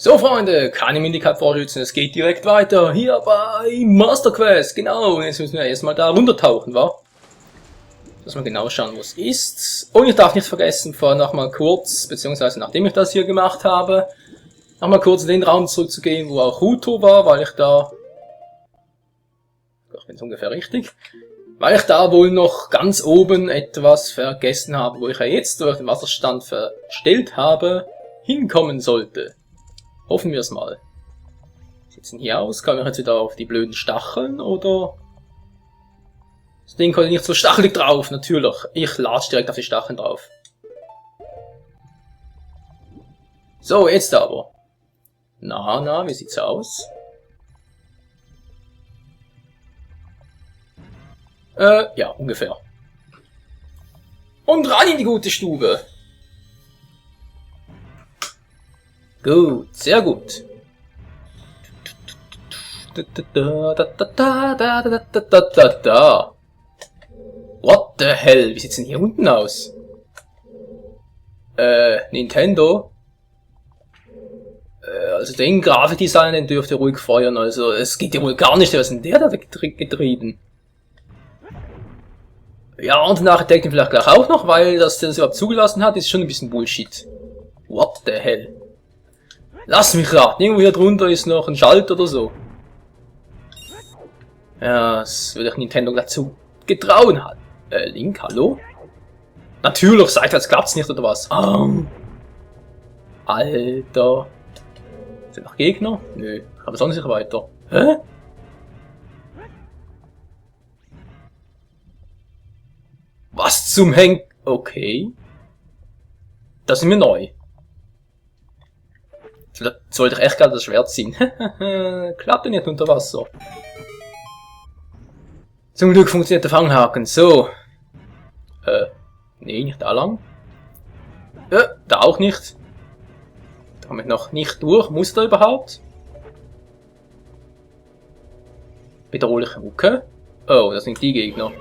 So Freunde, keine Minigkeit vorschützen, es geht direkt weiter, hier bei Master Quest, genau, und jetzt müssen wir erstmal da runtertauchen, wa? Dass wir genau schauen, wo es ist. Und ich darf nicht vergessen, vorher nochmal kurz, beziehungsweise nachdem ich das hier gemacht habe, nochmal kurz in den Raum zurückzugehen, wo auch Ruto war, weil ich da, ich bin es ungefähr richtig, weil ich da wohl noch ganz oben etwas vergessen habe, wo ich ja jetzt durch den Wasserstand verstellt habe, hinkommen sollte. Hoffen wir es mal. Sitzen hier aus, kann ich jetzt wieder auf die blöden Stacheln, oder? Das Ding kommt nicht so stachelig drauf, natürlich. Ich latsch direkt auf die Stacheln drauf. So, jetzt aber. Na, wie sieht's aus? Ja, ungefähr. Und rein in die gute Stube. Gut, sehr gut. What the hell? Wie sieht's denn hier unten aus? Nintendo? Also den Grafikdesigner, den dürft ihr ruhig feuern, also es geht ja wohl gar nicht, was ist denn der da getrieben? Ja, und den Architekten vielleicht gleich auch noch, weil dass der das überhaupt zugelassen hat, ist schon ein bisschen Bullshit. What the hell? Lass mich raten, irgendwo hier drunter ist noch ein Schalter oder so. Ja, das würde ich Nintendo dazu getrauen hat. Link, hallo? Natürlich, seitwärts klappt's nicht, oder was? Oh. Alter. Sind noch Gegner? Nö, aber sonst nicht weiter. Hä? Was zum Henk... Okay. Das ist mir neu. Sollte ich echt gerade das Schwert ziehen. Klappt nicht unter Wasser. Zum Glück funktioniert der Fanghaken. So. Nee, nicht da lang. Da auch nicht. Da komme ich noch nicht durch. Muss da überhaupt? Bedrohliche Mucke. Oh, das sind die Gegner.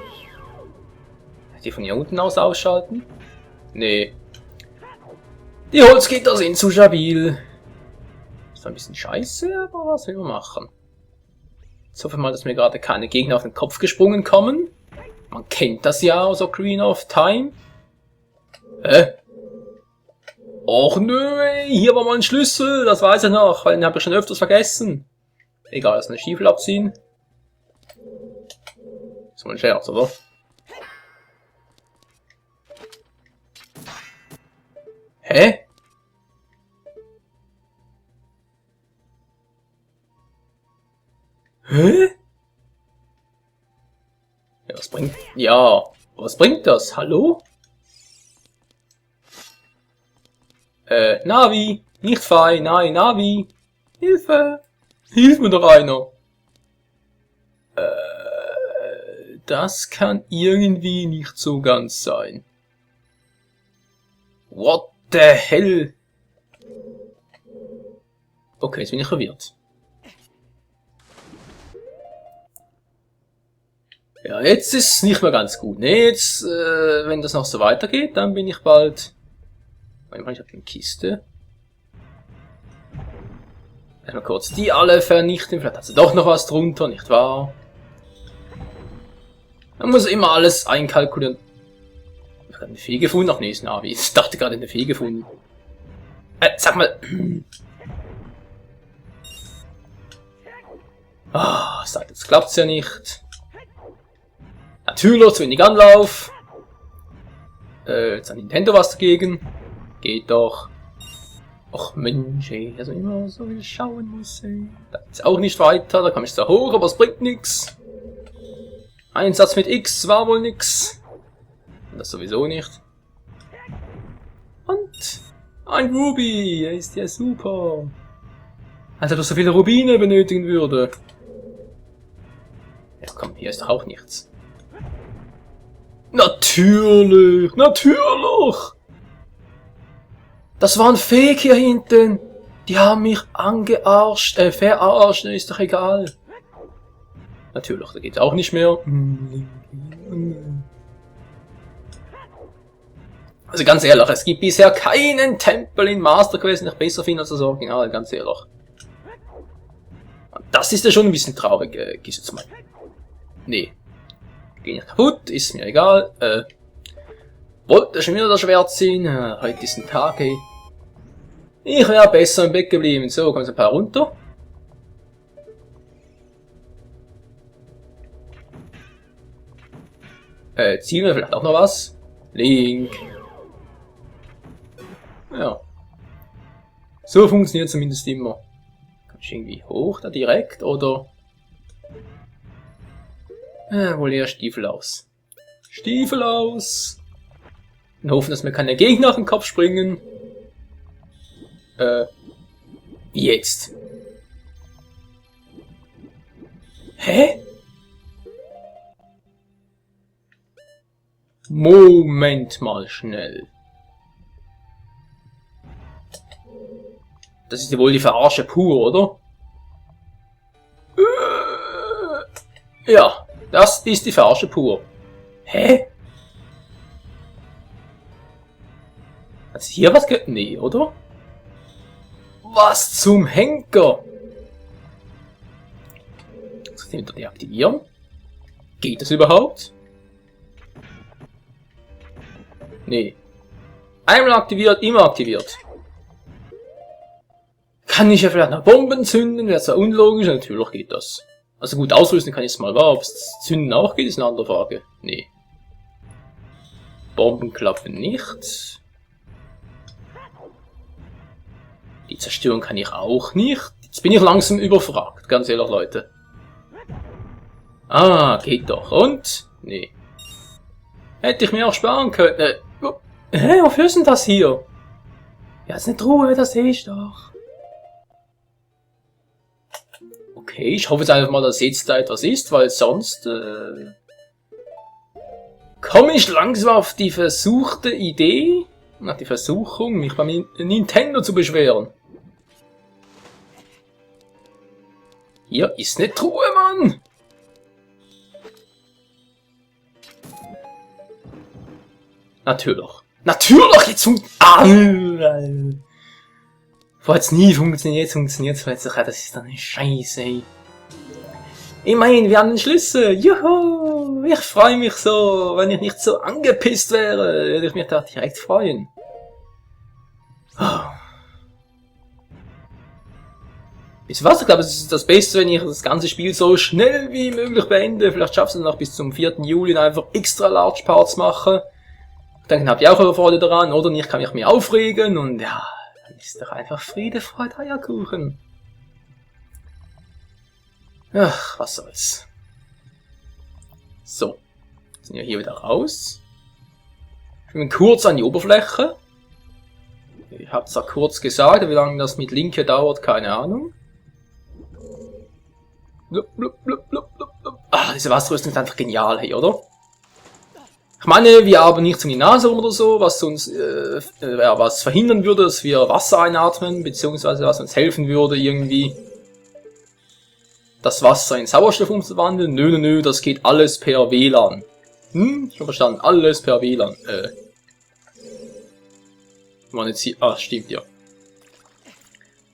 Die von hier unten aus ausschalten? Nee. Die Holzgitter sind zu stabil. Ist ein bisschen scheiße, aber was will man machen? Jetzt hoffe ich mal, dass mir gerade keine Gegner auf den Kopf gesprungen kommen. Man kennt das ja aus Ocarina of Time. Och nö, hier war mal ein Schlüssel, das weiß ich noch, weil den habe ich schon öfters vergessen. Egal, das ist eine Stiefel abziehen. Ist mal ein Scherz, oder? Hä? Hä? Ja, was bringt... Ja, was bringt das? Hallo? Navi! Nicht Fei, nein, Navi! Hilfe! Hilf mir doch einer! Das kann irgendwie nicht so ganz sein. What the hell? Okay, jetzt bin ich verwirrt. Ja, jetzt ist es nicht mehr ganz gut. Ne, jetzt, wenn das noch so weitergeht, dann bin ich bald... Ich habe eine Kiste. Mal kurz die alle vernichten. Vielleicht hat sie doch noch was drunter, nicht wahr? Man muss immer alles einkalkulieren. Ich habe eine Fee gefunden. Ach nee, ist Navi. Ich dachte gerade eine Fee gefunden. Sag mal. Ah, sagt, jetzt klappt's ja nicht. Natürlich, zu wenig Anlauf. Jetzt hat Nintendo was dagegen. Geht doch. Och Mensch, ey, also immer so viel schauen muss, ey. Da geht's auch nicht weiter, da komme ich zwar hoch, aber es bringt nix. Einsatz mit X war wohl nix. Und das sowieso nicht. Und ein Ruby, er ist ja super. Als ob er so viele Rubine benötigen würde. Ja komm, hier ist doch auch nichts. Natürlich, natürlich! Das war ein Fake hier hinten. Die haben mich angearscht, verarscht, ist doch egal. Natürlich, da geht's auch nicht mehr. Also ganz ehrlich, es gibt bisher keinen Tempel in Master Quest, den ich besser finde als das Original, ganz ehrlich. Und das ist ja schon ein bisschen traurig, gieß jetzt mal. Nee. Geh nicht kaputt, ist mir egal. Wollte schon wieder das Schwert ziehen, heute ist ein Tag, ey. Ich wäre besser im Bett geblieben. So, kommen ein paar runter. Ziehen wir vielleicht auch noch was? Link. Ja. So funktioniert zumindest immer. Kann ich irgendwie hoch da direkt, oder? Wohl eher Stiefel aus. Stiefel aus! Und hoffen, dass mir keine Gegner auf den Kopf springen. Wie jetzt? Hä? Moment mal schnell. Das ist ja wohl die Verarsche pur, oder? Ja, das ist die Verarsche pur. Hä? Hat's hier was ge... Nee, oder? Was zum Henker? Jetzt können wir deaktivieren. Geht das überhaupt? Nee. Einmal aktiviert, immer aktiviert. Kann ich ja vielleicht noch Bomben zünden? Wäre zwar unlogisch, natürlich geht das. Also gut, ausrüsten kann ich es mal, aber ob es zünden auch geht, ist eine andere Frage. Nee. Bomben klappen nicht. Die Zerstörung kann ich auch nicht. Jetzt bin ich langsam überfragt, ganz ehrlich, Leute. Ah, geht doch. Und? Nee. Hätte ich mir auch sparen können. Hä, wofür ist denn das hier? Ja, ist eine Truhe, das sehe ich doch. Okay, ich hoffe jetzt einfach mal, dass jetzt da etwas ist, weil sonst komme ich langsam auf die versuchte Idee, nach die Versuchung, mich beim Nintendo zu beschweren. Hier ist eine Truhe, Mann! Natürlich. Natürlich, jetzt vorher hat's nie funktioniert, jetzt funktioniert's plötzlich. Das ist doch eine Scheiße, ey. Ich meine, wir haben den Schlüssel. Juhu! Ich freue mich so. Wenn ich nicht so angepisst wäre, würde ich mich da direkt freuen. Oh. Wisst ihr was? Ich glaube, es ist das Beste, wenn ich das ganze Spiel so schnell wie möglich beende. Vielleicht schaffst du es noch bis zum 4. Juli einfach extra Large Parts machen. Dann habt ihr auch eure Freude daran, oder? Ich kann mich mehr aufregen und ja, dann ist doch einfach Friede, Freude, Eierkuchen. Ach, was soll's. So, jetzt sind wir hier wieder raus. Ich bin kurz an die Oberfläche. Ich hab's ja kurz gesagt, wie lange das mit Link dauert, keine Ahnung. Blub, blub, blub, blub, blub. Ah, diese Wasserrüstung ist einfach genial, hey, oder? Ich meine, wir haben nichts um die Nase rum oder so, was uns was verhindern würde, dass wir Wasser einatmen, beziehungsweise was uns helfen würde, irgendwie das Wasser in Sauerstoff umzuwandeln. Nö, nö, nö, das geht alles per WLAN. Schon verstanden, alles per WLAN. Man jetzt hier, ah, stimmt ja.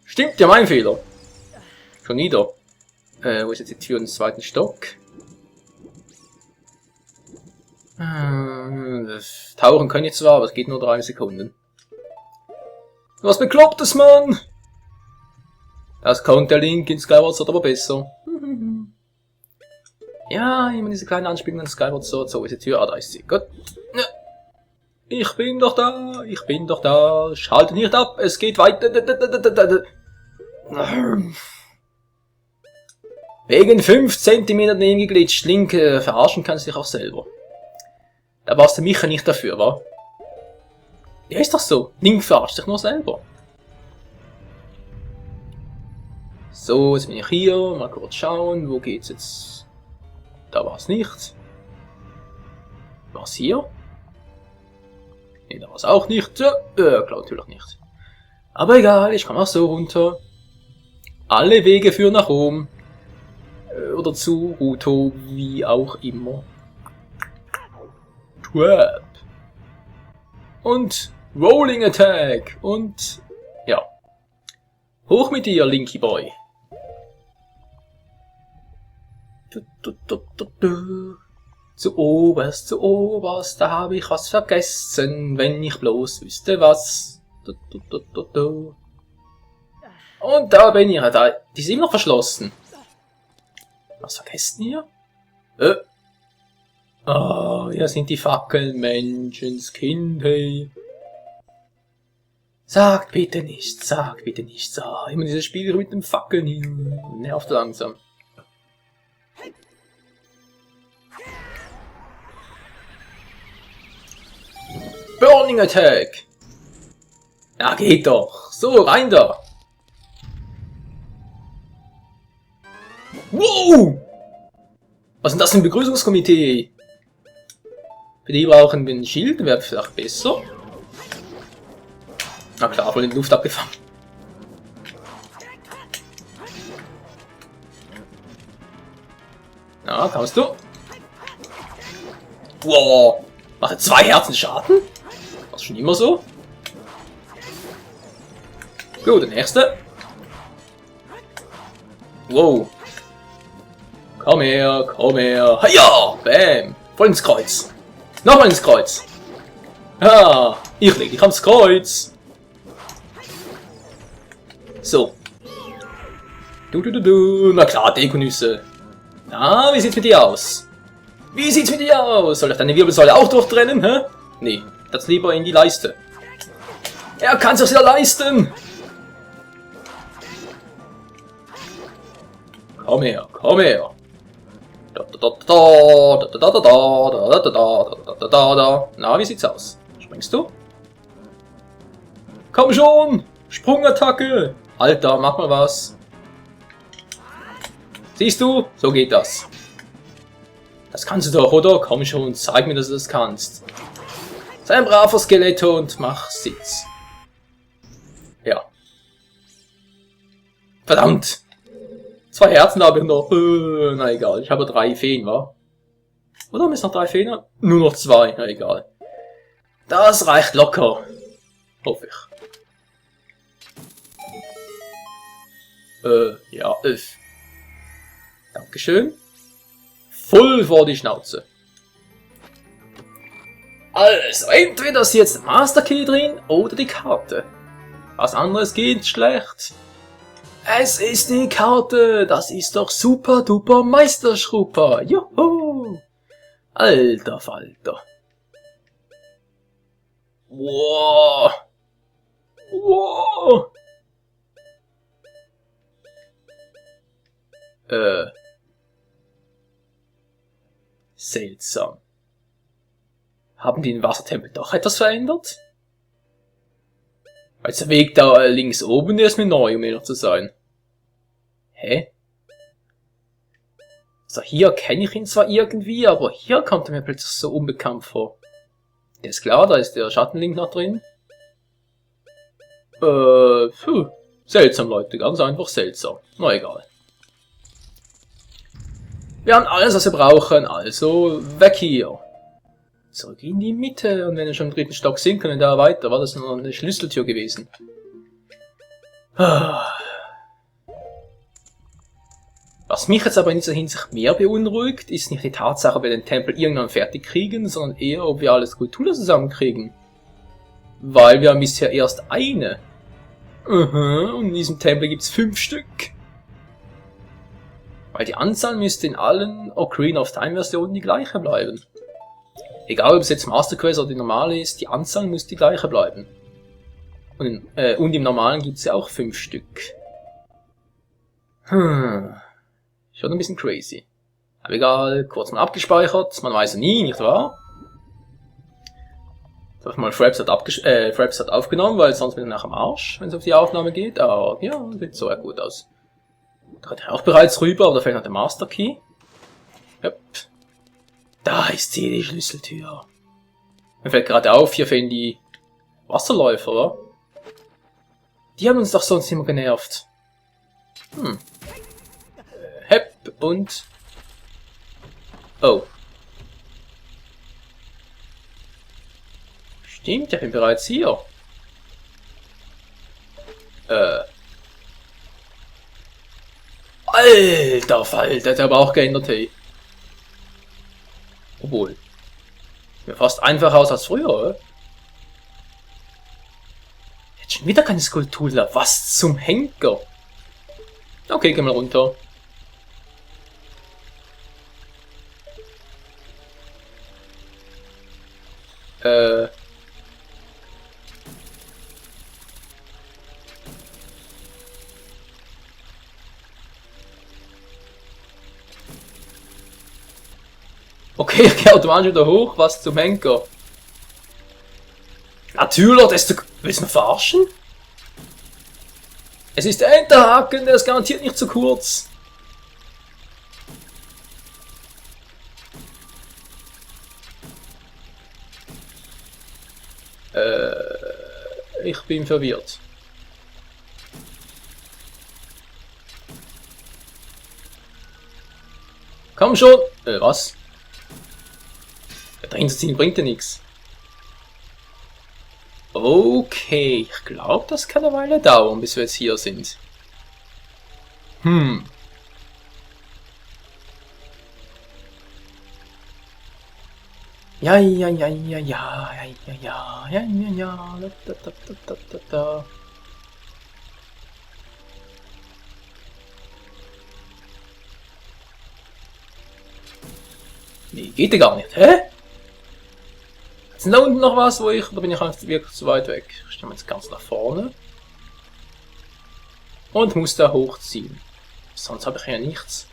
Stimmt ja, mein Fehler. Schon wieder. Wo ist jetzt die Tür ins 2. Stock? Tauchen kann ich zwar, aber es geht nur 3 Sekunden. Was Beklopptes, Mann! Das kommt der Link in Skyward Sword aber besser. Ja, immer diese kleine Anspielung an Skyward Sword. So, ist die Tür. Ah, da ist sie. Gut. Ich bin doch da, ich bin doch da. Schalte nicht ab, es geht weiter. Wegen 5 cm daneben geglitscht. Link, verarschen kannst du dich auch selber. Da warst du Micha nicht dafür, wa? Ja, ist doch so. Link verarscht sich nur selber. So, jetzt bin ich hier. Mal kurz schauen. Wo geht's jetzt? Da war's nicht. War's hier? Ne, da war's auch nicht. Ja, klar, natürlich nicht. Aber egal, ich komme auch so runter. Alle Wege führen nach Rom. Oder zu Ruto, wie auch immer. Trap. Und Rolling Attack. Und ja. Hoch mit dir, Linky Boy. Zu oberst, da habe ich was vergessen, wenn ich bloß wüsste was. Und da bin ich, da, die ist immer noch verschlossen. Was vergessen hier? Ah, hier sind die Fackeln, Menschenskind, hey. Sagt bitte nichts, ah, immer dieses Spiel mit den Fackeln hier. Nervt langsam. Burning Attack! Ja, geht doch. So, rein da. Wow! Was ist denn das für ein Begrüßungskomitee? Für die brauchen wir ein Schild, wäre vielleicht besser. Na klar, voll in die Luft abgefangen. Na, kommst du? Wow! Mache 2 Herzen Schaden? War schon immer so? Gut, der nächste. Wow. Komm her, komm her. Haja! Bam! Voll ins Kreuz. Nochmal ins Kreuz. Ja, ich lege dich ans Kreuz. So. Na klar, Dekonüsse. Na, wie sieht's mit dir aus? Wie sieht's mit dir aus? Soll ich deine Wirbelsäule auch durchtrennen, hä? Nee, das lieber in die Leiste. Er kann sich's ja leisten! Komm her, komm her. Na, wie sieht's aus? Springst du? Komm schon! Sprungattacke! Alter, mach mal was. Siehst du? So geht das. Das kannst du doch, oder? Komm schon, zeig mir, dass du das kannst. Sei ein braver Skeletto und mach Sitz. Ja. Verdammt! 2 Herzen habe ich noch. Na egal, ich habe 3 Feen, wa? Oder haben wir noch 3 Feen? Nur noch 2, na egal. Das reicht locker. Hoffe ich. Ja, Dankeschön. Voll vor die Schnauze. Also, entweder ist jetzt der Master Key drin oder die Karte. Was anderes geht schlecht. Es ist die Karte. Das ist doch super duper Meisterschrupper. Juhu. Alter Falter. Wow. Wow. Seltsam. Haben die den Wassertempel doch etwas verändert? Als der Weg da links oben, der ist mir neu, um ehrlich zu sein. Hä? Also hier kenne ich ihn zwar irgendwie, aber hier kommt er mir plötzlich so unbekannt vor. Der ist klar, da ist der Schattenlink noch drin. Seltsam, Leute, ganz einfach seltsam. Na egal. Wir haben alles, was wir brauchen, also weg hier. Zurück in die Mitte, und wenn wir schon im 3. Stock sind, können wir da weiter. War das noch eine Schlüsseltür gewesen? Was mich jetzt aber in dieser Hinsicht mehr beunruhigt, ist nicht die Tatsache, ob wir den Tempel irgendwann fertig kriegen, sondern eher, ob wir alles Kultur zusammenkriegen. Weil wir haben bisher erst eine. Und in diesem Tempel gibt's 5 Stück. Weil die Anzahl müsste in allen Ocarina of Time Versionen die gleiche bleiben. Egal ob es jetzt Master Quest oder die normale ist, die Anzahl muss die gleiche bleiben. Und im normalen gibt es ja auch 5 Stück. Schon ein bisschen crazy. Aber egal, kurz mal abgespeichert, man weiß ja nie, nicht wahr? Jetzt habe ich mal Fraps hat aufgenommen, weil sonst bin ich nach dem Arsch, wenn es auf die Aufnahme geht. Aber ja, sieht so gut aus. Da geht er auch bereits rüber, aber da fehlt noch der Master Key. Yep. Da ist sie, die Schlüsseltür. Mir fällt gerade auf, hier fehlen die Wasserläufer, oder? Die haben uns doch sonst immer genervt. Hepp und... Oh. Stimmt, ich bin bereits hier. Alter Falter, der hat aber auch geändert, hey. Obwohl. Mir fast einfacher aus als früher, oder? Jetzt schon wieder keine Skulptur. Was zum Henker? Okay, geh mal runter. Okay, ich gehe automatisch wieder hoch. Was zum Henker? Natürlich, das ist... Willst du mich verarschen? Es ist der Enterhaken, der ist garantiert nicht zu kurz. Ich bin verwirrt. Komm schon! Was? Dahin zu ziehen bringt ja nichts. Okay, ich glaube, das kann eine Weile dauern, bis wir jetzt hier sind. Ja, ja, ja, ja, ja, ja, ja, ja, ja, ja, da. Nee, geht ja gar nicht, hä? Ist da unten noch was, wo ich... Oder bin ich einfach wirklich zu weit weg? Ich stelle jetzt ganz nach vorne. Und muss da hochziehen. Sonst habe ich ja nichts.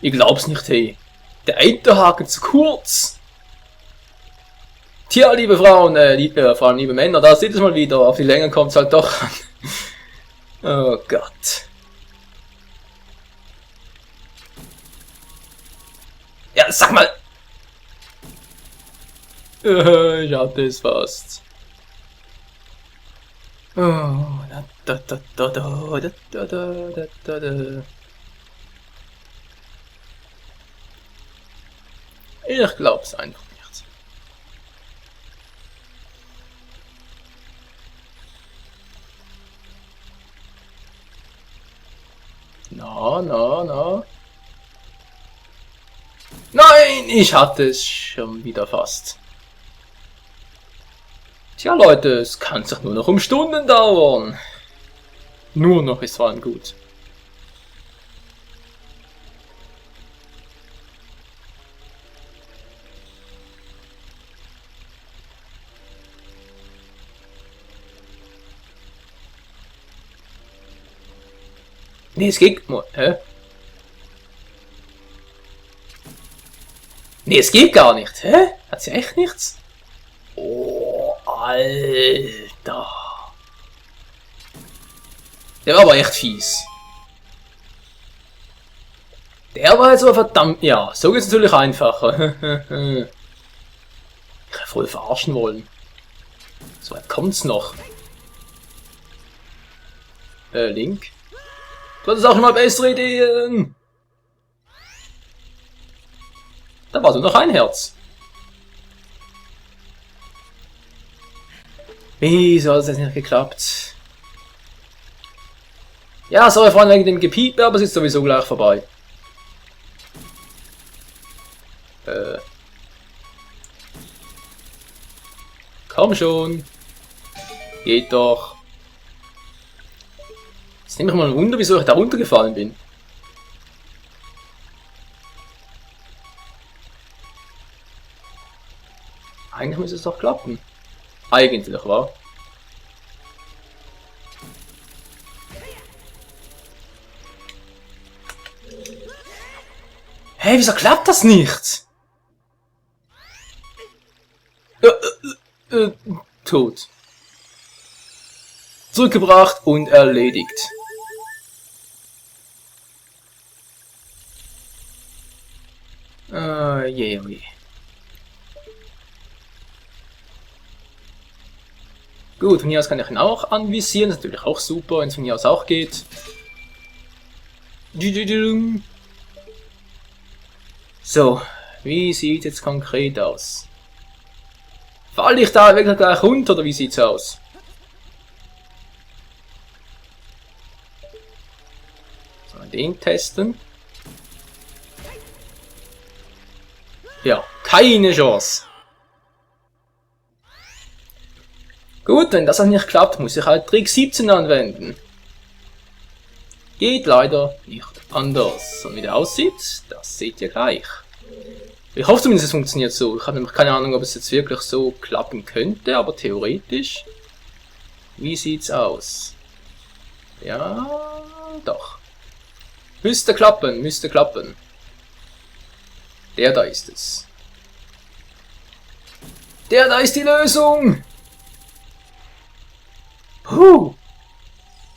Ich glaub's nicht, hey. Der Enterhaken zu kurz. Tja, liebe Frauen, vor allem liebe Männer, da seht ihr es mal wieder. Auf die Länge kommt es halt doch an. Oh Gott. Ja, sag mal. Ich hatte es fast. Oh, Ich glaub's einfach nicht. Na. Nein, ich hatte es schon wieder fast. Tja Leute, es kann doch nur noch um Stunden dauern. Nur noch ist vor allem gut. Nee, es geht... Hä? Nee, es geht gar nicht. Hä? Hat sie echt nichts? Oh, Alter. Der war aber echt fies. Der war jetzt aber verdammt... Ja, so geht's natürlich einfacher. Ich hätte voll verarschen wollen. So weit kommt's noch. Link. Du hattest auch immer bessere Ideen. Da war so noch ein Herz. Wieso hat es jetzt nicht geklappt? Ja, sorry Freunde wegen dem Gepiepe, aber es ist sowieso gleich vorbei. Komm schon. Geht doch. Jetzt nehme ich mal ein Wunder, wieso ich da runtergefallen bin. Eigentlich müsste es doch klappen. Eigentlich, wa? Hey, wieso klappt das nicht? Tot. Zurückgebracht und erledigt. Je. Gut, von hier aus kann ich ihn auch anvisieren, das ist natürlich auch super, wenn es von hier aus auch geht. So, wie sieht jetzt konkret aus? Fall ich da wirklich gleich runter, oder wie sieht's aus? So, den testen. Ja, keine Chance. Gut, wenn das auch nicht klappt, muss ich halt Trick 17 anwenden. Geht leider nicht anders. Und wie der aussieht, das seht ihr gleich. Ich hoffe zumindest, es funktioniert so. Ich habe nämlich keine Ahnung, ob es jetzt wirklich so klappen könnte, aber theoretisch. Wie sieht's aus? Ja, doch. Müsste klappen, müsste klappen. Der da ist es. Der da ist die Lösung!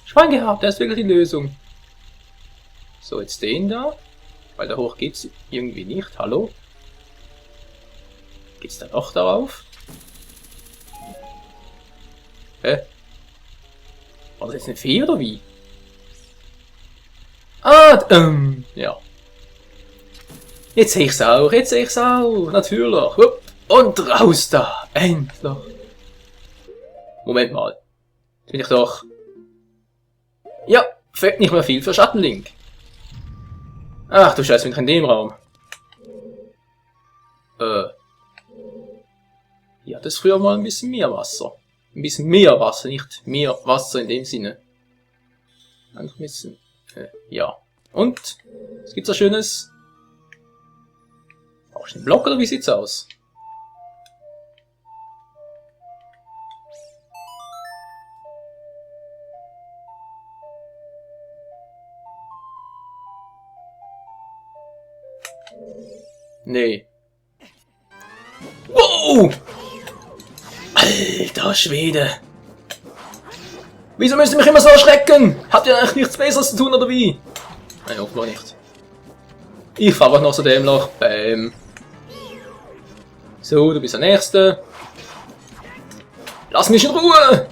Schwein gehabt, der ist wirklich die Lösung. So, jetzt den da. Weil da hoch geht's irgendwie nicht. Hallo? Geht's da noch darauf? Hä? War das jetzt eine Fee oder wie? Ah, ja. Jetzt sehe ich's auch, jetzt sehe ich's auch. Natürlich. Hup. Und raus da. Endlich. Moment mal. Jetzt bin ich doch... Ja, fehlt nicht mehr viel für Schattenlink. Ach du Scheiße, bin ich in dem Raum. Hier hat es früher mal ein bisschen mehr Wasser. Ein bisschen mehr Wasser, nicht mehr Wasser in dem Sinne. Einfach ein bisschen... ja. Und? Was gibt's da Schönes? Brauchst du einen Block oder wie sieht's aus? Nee. Wow! Alter Schwede! Wieso müsst ihr mich immer so erschrecken? Habt ihr eigentlich nichts Besseres zu tun oder wie? Nein, offenbar nicht. Ich fahr einfach noch so dem Loch. Bäm. So, du bist der Nächste. Lass mich in Ruhe!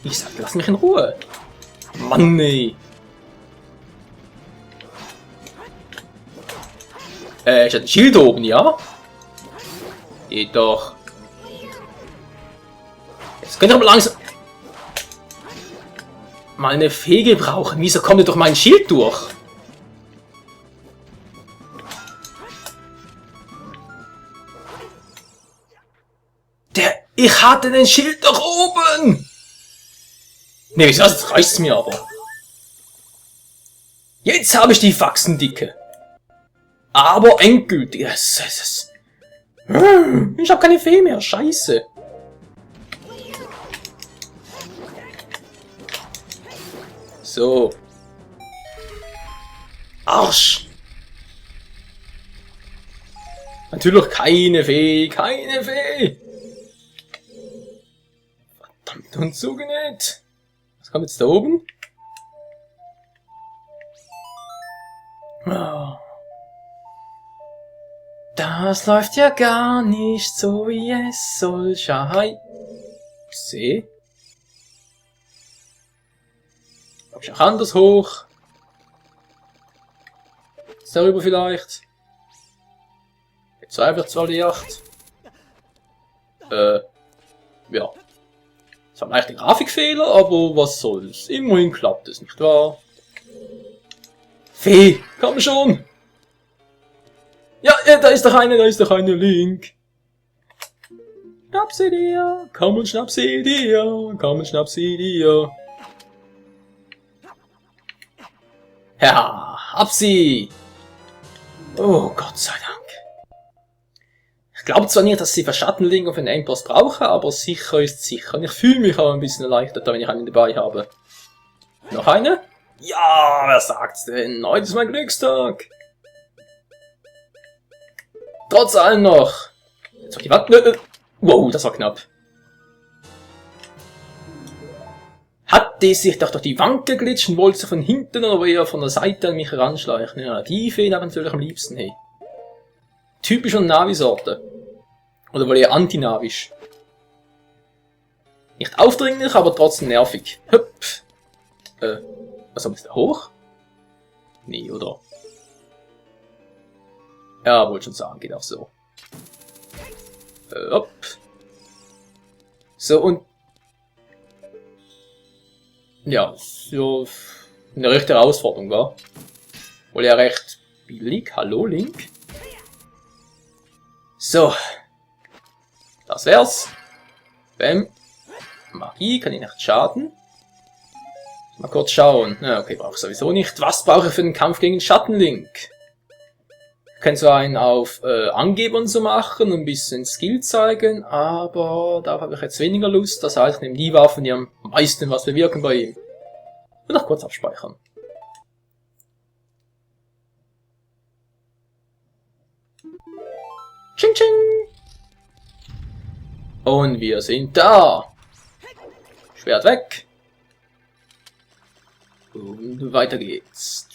Ich sag, lass mich in Ruhe. Mann, nee. Ich hab ein Schild oben, ja? Geht doch. Jetzt könnt ihr aber langsam mal eine Fee gebrauchen. Wieso kommt ihr durch mein Schild durch? Ich hatte den Schild doch oben! Nee, wieso? Jetzt reicht's mir aber. Jetzt habe ich die Faxendicke. Aber endgültig. Ich habe keine Fee mehr. Scheiße. So. Arsch. Natürlich keine Fee. Keine Fee. Verdammt und zugenäht. Was kommt jetzt da oben? Oh. Das läuft ja gar nicht so, wie es soll. Schei. Seh. Komm ich auch anders hoch? Ist darüber vielleicht? Jetzt einfach zwar die Yacht. Ja. Es war leicht ein Grafikfehler, aber was soll's. Immerhin klappt es, nicht wahr? Fee, komm schon! Ja, da ist doch eine Link. Schnapp sie dir, komm und schnapp sie dir, komm und schnapp sie dir. Ja, hab sie! Oh, Gott sei Dank. Ich glaube zwar nicht, dass ich für Schattenlink auf einen Endboss brauche, aber sicher ist sicher. Und ich fühle mich auch ein bisschen erleichtert, wenn ich einen dabei habe. Noch eine? Ja, wer sagt's denn? Heute ist mein Glückstag. Trotz allem noch. Jetzt die Wand. Wow, das war knapp. Hat die sich doch durch die Wand geglitscht und wollte sich von hinten oder eher von der Seite an mich heranschleichen. Ja, die Feen habe ich natürlich am liebsten, hey. Typische Navi-Sorte. Oder wohl eher antinavisch. Nicht aufdringlich, aber trotzdem nervig. Hüpf. Was ist da hoch? Nee, oder? Ja, wollte schon sagen, geht auch so. Hopp. So, und... Ja, so eine rechte Herausforderung war. Wohl ja recht billig. Hallo, Link. So. Das wär's. Bäm. Magie, kann ich nicht schaden. Mal kurz schauen. Ja, okay, brauche ich sowieso nicht. Was brauche ich für den Kampf gegen Schattenlink? Ich kann so einen auf Angebern so machen und ein bisschen Skill zeigen, aber da habe ich jetzt weniger Lust. Das heißt, ich nehme die Waffen, die am meisten was bewirken bei ihm. Und noch kurz abspeichern. Tsching, tsching! Und wir sind da! Schwert weg! Und weiter geht's.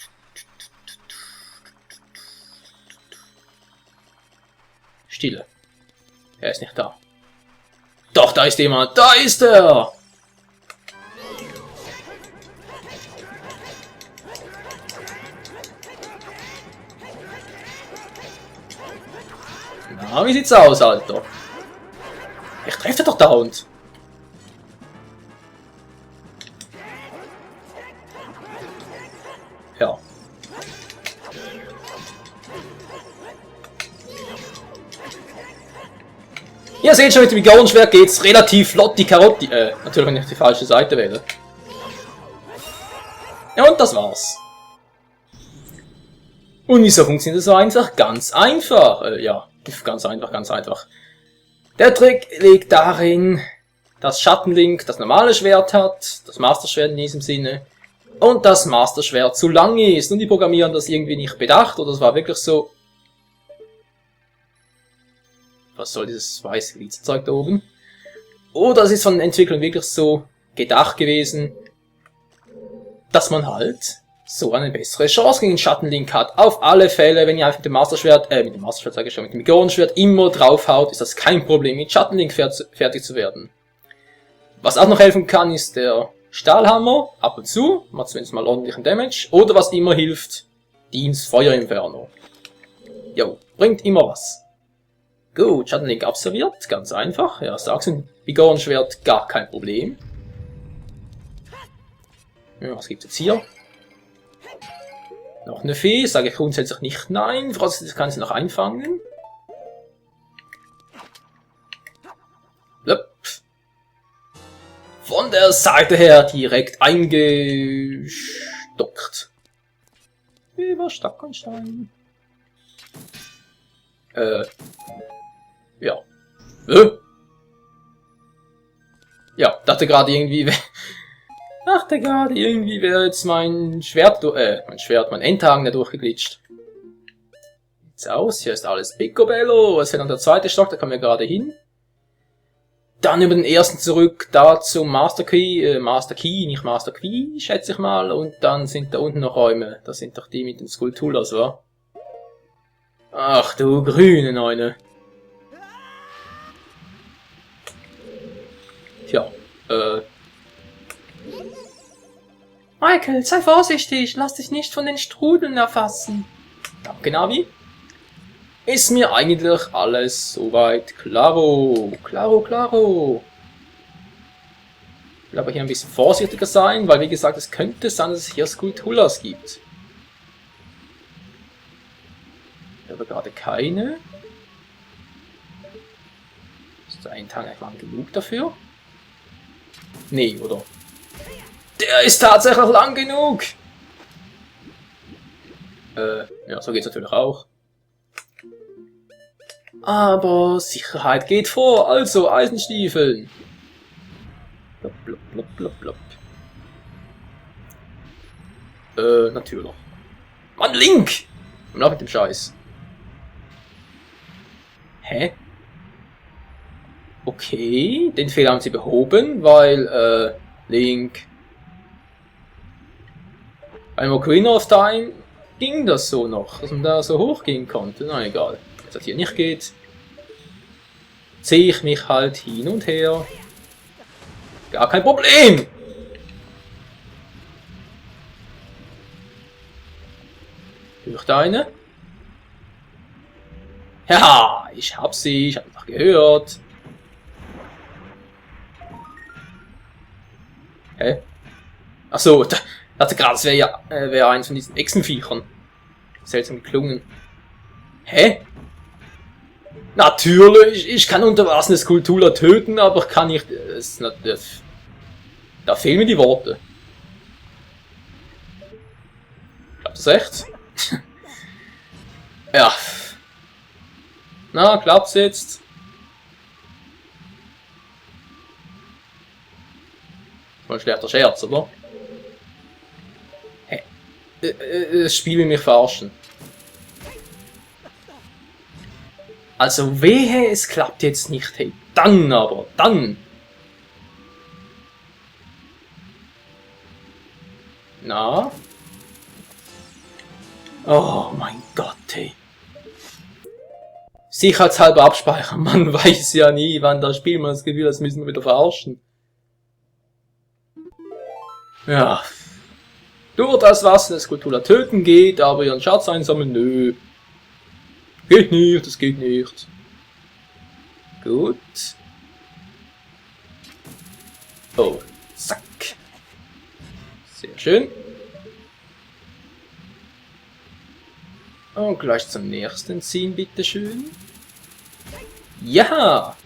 Stille. Er ist nicht da. Doch, da ist jemand. Da ist er! Na, wie sieht's aus, Alter? Ich treffe doch dauernd. Ja. Ihr seht schon, mit dem Gaurenschwert geht's relativ flott die Karotte. Natürlich, wenn ich die falsche Seite wähle. Ja, und das war's. Und wieso funktioniert das so einfach? Ganz einfach. Ja, ganz einfach, ganz einfach. Der Trick liegt darin, dass Schattenlink das normale Schwert hat, das Master-Schwert in diesem Sinne, und das Master-Schwert zu lang ist. Und die Programmierer haben das irgendwie nicht bedacht, oder es war wirklich so... Was soll dieses weiße Glitzerzeug da oben? Oder es ist von den Entwicklern wirklich so gedacht gewesen, dass man halt so eine bessere Chance gegen Schattenlink hat. Auf alle Fälle, wenn ihr einfach mit dem Master-Schwert sage ich schon, mit dem Gaurenschwert immer draufhaut, ist das kein Problem, mit Schattenlink fertig zu werden. Was auch noch helfen kann, ist der Stahlhammer, ab und zu, macht zumindest mal ordentlichen Damage, oder was immer hilft, Deans Feuerinferno. Jo, bringt immer was. Gut, Schattenlink absolviert, ganz einfach, ja, sag's mit dem Gaurenschwert gar kein Problem. Ja, was gibt's jetzt hier? Noch eine Fee, sage ich grundsätzlich nicht nein, das kann sie noch einfangen. Löp. Von der Seite her direkt eingestockt. Über Stock und Stein. Ja. Ja, dachte gerade irgendwie wäre jetzt mein mein Endhaken da durchgeglitscht. Sieht's aus, hier ist alles Picobello, es fehlt noch der zweite Stock, da kommen wir gerade hin. Dann über den ersten zurück, da zum Master Key, nicht Master Key, schätze ich mal, und dann sind da unten noch Räume, das sind doch die mit den Skulpturas, wa? Ach du grüne Neune. Tja, Michael, sei vorsichtig, lass dich nicht von den Strudeln erfassen. Danke, Navi. Ist mir eigentlich alles soweit klaro. Klaro. Ich will aber hier ein bisschen vorsichtiger sein, weil wie gesagt, es könnte sein, dass es hier Skulpturas gibt. Ich habe gerade keine. Ist der Eintrag eigentlich lang genug dafür? Nee, oder? Der ist tatsächlich lang genug! Ja, so geht's natürlich auch. Aber Sicherheit geht vor, also Eisenstiefeln. Blop, blop, blop, blop, blop. Natürlich. Mann, Link! Und auch mit dem Scheiß. Hä? Okay, den Fehler haben sie behoben, weil, Link... Beim Ocarina of Time ging das so noch, dass man da so hochgehen konnte. Na egal, wenn das hier nicht geht, ziehe ich mich halt hin und her. Gar kein Problem! Durch deine. Ja, Ich hab noch gehört. Hä? Achso, da hatte gerade, es wäre eins von diesen Echsenviechern. Seltsam geklungen. Hä? Natürlich, ich kann unter Wasser eine Skulptur töten, aber kann ich... Da fehlen mir die Worte. Klappt das echt? Ja. Na, klappt's jetzt? Das war ein schlechter Scherz, oder? Hä? Das Spiel will mich verarschen. Also wehe, es klappt jetzt nicht. Hey, dann aber, dann. Na? Oh mein Gott, hey. Sicherheitshalber abspeichern. Man weiß ja nie, wann das Spiel mal das Gefühl hat, das müssen wir wieder verarschen. Ja. Durch das Wasser das Skulptur töten geht, aber ihren Schatz einsammeln, nö. Geht nicht, das geht nicht. Gut. Oh, zack. Sehr schön. Und gleich zum nächsten ziehen, bitteschön. Ja!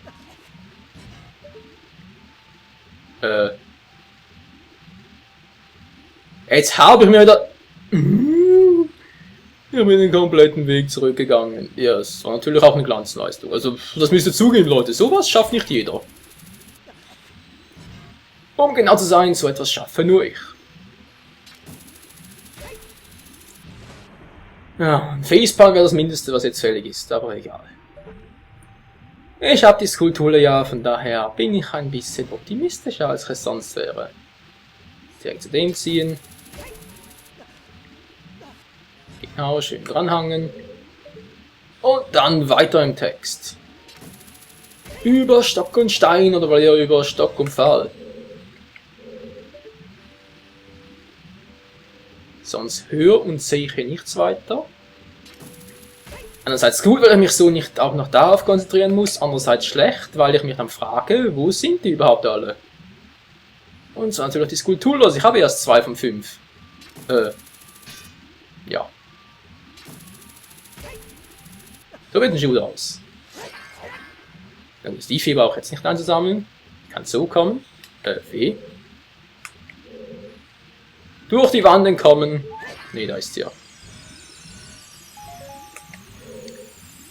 Jetzt habe ich mir wieder... Ich bin den kompletten Weg zurückgegangen. Ja, es war natürlich auch eine Glanzleistung. Also, das müsst ihr zugeben, Leute. Sowas schafft nicht jeder. Um genau zu sein, so etwas schaffe nur ich. Ja, ein Facepalm wäre das Mindeste, was jetzt fällig ist, aber egal. Ich habe die Skulptur ja, von daher bin ich ein bisschen optimistischer, als es sonst wäre. Direkt zu dem ziehen. Genau, schön dranhangen. Und dann weiter im Text. Über Stock und Stein oder weil ihr über Stock und Pfahl. Sonst höre und sehe ich hier nichts weiter. Einerseits gut, weil ich mich so nicht auch noch darauf konzentrieren muss. Andererseits schlecht, weil ich mich dann frage, wo sind die überhaupt alle? Und so natürlich die Skulptur los. Ich habe erst 2 von 5. Ja. So wird ein Schuh aus. Dann ist die Fieber auch jetzt nicht einzusammeln. Kann so kommen. Weh. Durch die Wand entkommen. Ne, da ist sie ja.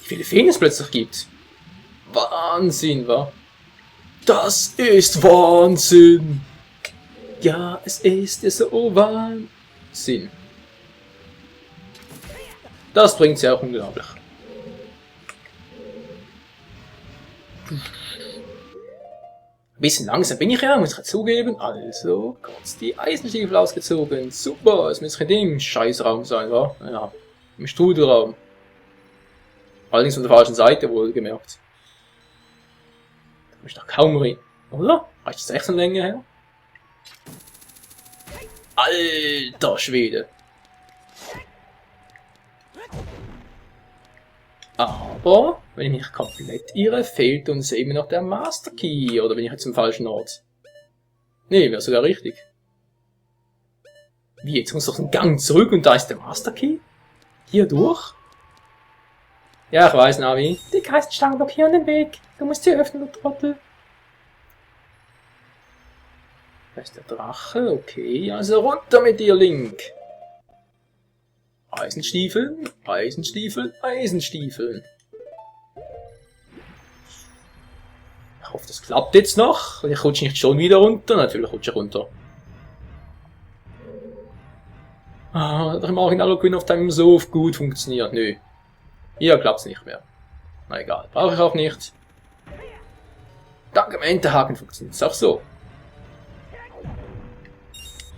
Wie viele Feen es plötzlich gibt. Wahnsinn, wa? Das ist Wahnsinn. Ja, es ist so Wahnsinn. Das bringt sie auch unglaublich. Ein bisschen langsam bin ich ja, muss ich zugeben. Also, kurz die Eisenstiefel ausgezogen. Super, es muss kein Ding. Scheißraum sein, wa? Ja, im Studiораum. Allerdings von der falschen Seite, wohlgemerkt. Da muss ich doch kaum rein. Oder? Reicht das echt so eine Länge her? Alter Schwede. Aber, wenn ich mich komplett irre, fehlt uns eben noch der Master Key. Oder bin ich jetzt im falschen Ort? Nee, wäre sogar richtig. Wie, jetzt muss doch ein Gang zurück und da ist der Master Key? Hier durch? Ja, ich weiß, Navi. Die Geiststangen blockieren den Weg. Du musst sie öffnen, du Trottel. Da ist der Drache, okay. Also runter mit dir, Link. Eisenstiefeln, Eisenstiefeln, Eisenstiefeln. Ich hoffe, das klappt jetzt noch. Ich rutsche nicht schon wieder runter. Natürlich rutsche ich runter. Ah, hat im Original Queen of Time so gut funktioniert. Nö. Hier klappt's nicht mehr. Na egal, brauche ich auch nicht. Dank dem Enterhaken funktioniert es auch so.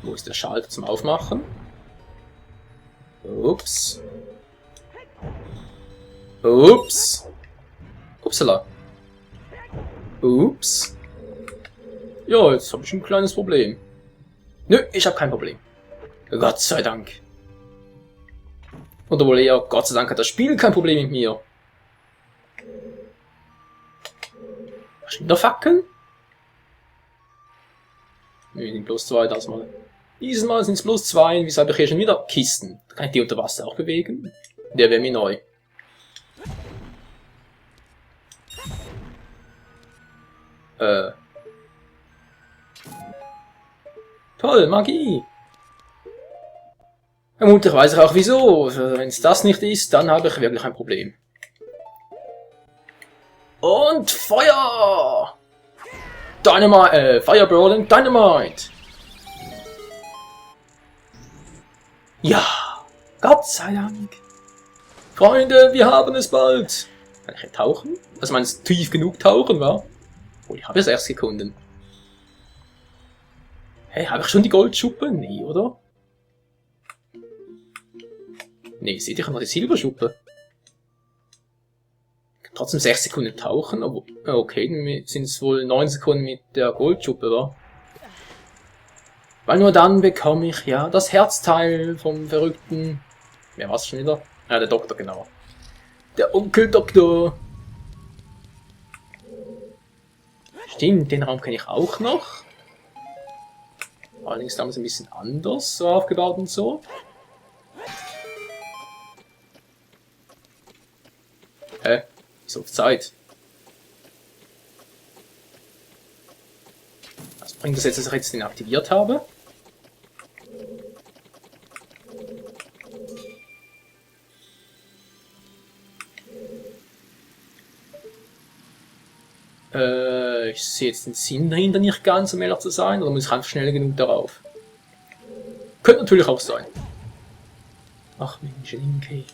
Wo ist der Schalter zum Aufmachen? Ups. Ups. Upsala. Ups. Ja, jetzt habe ich ein kleines Problem. Nö, ich habe kein Problem. Gott sei Dank. Oder wohl eher, Gott sei Dank hat das Spiel kein Problem mit mir. Schon wieder Fackeln? Nee, sind bloß 2 das mal. Dieses Mal sind es bloß 2. Wieso habe ich hier schon wieder Kisten? Kann ich die unter Wasser auch bewegen? Der wäre mir neu. Toll, Magie. Vermutlich weiß ich auch wieso. Wenn es das nicht ist, dann habe ich wirklich ein Problem. Und Feuer! Dynamite, Fireball und Dynamite! Ja, Gott sei Dank. Freunde, wir haben es bald. Kann ich hier tauchen? Also meinst du tief genug tauchen, wa? Oh, ich habe es erst gefunden. Hey, habe ich schon die Goldschuppe? Nee, oder? Nee, seht ihr noch die Silberschuppe? Trotzdem 6 Sekunden tauchen, aber okay, dann sind es wohl 9 Sekunden mit der Goldschuppe, wa? Weil nur dann bekomme ich ja das Herzteil vom Verrückten. Wer war's schon wieder? Ja, der Doktor, genau. Der Onkel-Doktor. Stimmt, den Raum kenne ich auch noch. Allerdings damals ein bisschen anders so aufgebaut und so. Hä? Ist auf Zeit. Was bringt das jetzt, dass ich jetzt den aktiviert habe? Ich sehe jetzt den Sinn dahinter nicht ganz, um ehrlich zu sein, oder muss ich einfach schnell genug darauf? Könnte natürlich auch sein. Ach Mensch, Linke.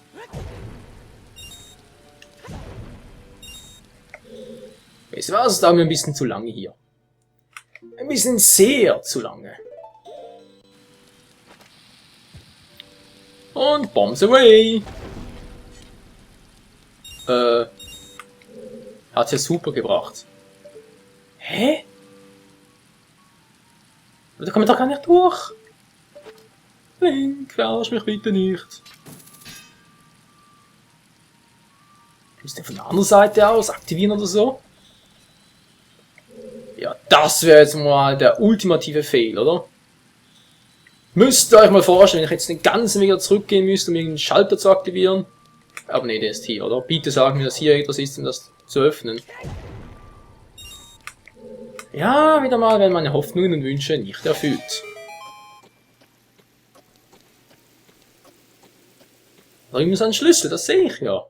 Weißt du was, es dauert mir ein bisschen zu lange hier. Ein bisschen sehr zu lange. Und Bombs away! Hat's ja super gebracht. Hä? Aber da kommen wir doch gar nicht durch. Link, verarsch mich bitte nicht. Muss den von der anderen Seite aus aktivieren oder so? Ja, das wäre jetzt mal der ultimative Fail, oder? Müsst ihr euch mal vorstellen, wenn ich jetzt den ganzen Weg wieder zurückgehen müsste, um irgendeinen Schalter zu aktivieren. Aber nee, der ist hier, oder? Bitte sag mir, dass hier etwas ist, um das zu öffnen. Ja, wieder mal werden meine Hoffnungen und Wünsche nicht erfüllt. Da drüben ist ein Schlüssel, das sehe ich ja.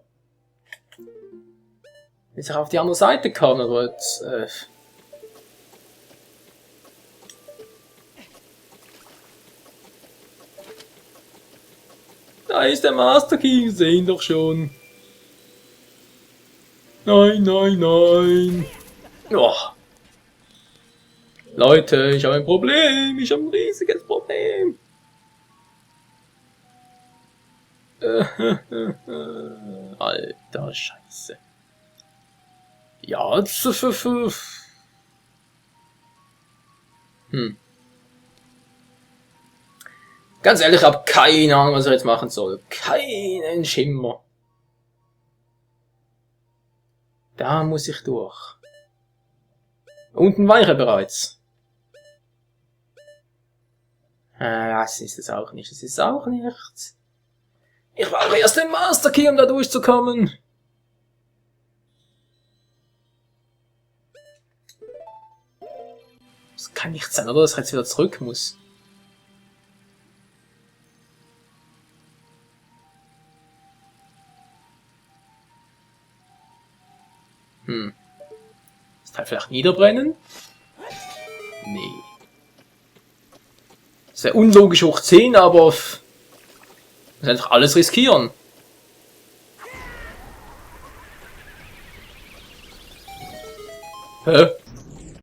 Jetzt auch auf die andere Seite kann, aber jetzt, Da ist der Master Key, sehen doch schon. Nein, nein, nein. Oh. Leute, ich habe ein Problem. Ich habe ein riesiges Problem. Alter Scheiße. Ja, Ganz ehrlich, ich habe keine Ahnung, was ich jetzt machen soll. Keinen Schimmer. Da muss ich durch. Unten war ich ja bereits. Das ist es auch nicht. Das ist auch nicht. Ich brauche erst den Master Key, um da durchzukommen. Das kann nicht sein, oder? Dass ich jetzt wieder zurück muss. Das Teil vielleicht niederbrennen? Nee. Sehr unlogisch hoch 10, aber muss einfach alles riskieren. Hä?